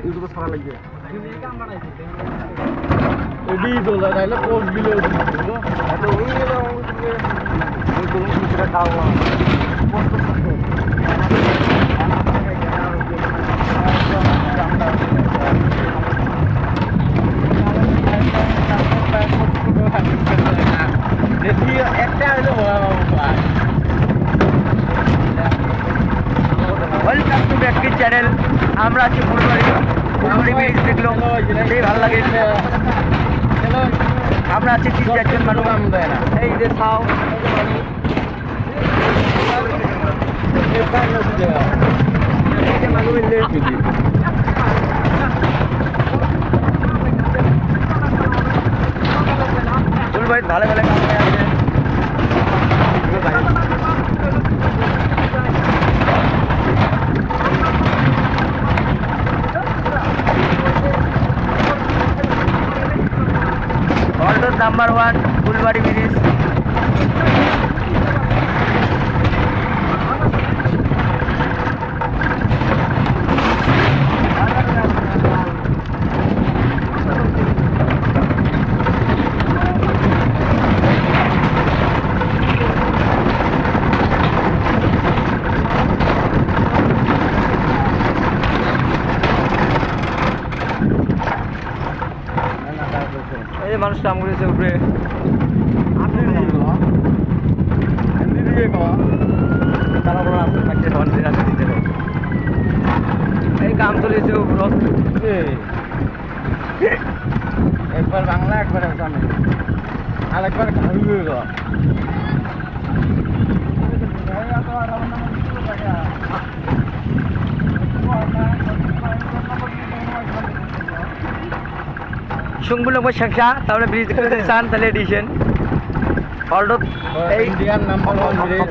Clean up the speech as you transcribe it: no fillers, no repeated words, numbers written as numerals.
এগুলো ছাড়া লাগবে এডি দোলা নাইলে পোস্ট দিলে এত ওই সেটা খাওয়া দেখি একটা হইলো welcome to back to channel. আমরা আছি ফুলবাড়ি ব্রিজ দেখলাম, সেই ভালো লাগে। আমরা আছি 3-4 জন মানুষ। এই যে খাও ফুলবাড়ি ভালো ভালো কাম আছে। World number 1 Phulbari bridge. এই মানুষ কাম করেছে উপরে এই কাম চলেছে উপরে। একবার বাংলা একবার জানে আর একবার খাইবে গো সুংগুলো শেখা তাহলে ব্রিজ করতে চান তাহলে edition already Indian number 1 bridge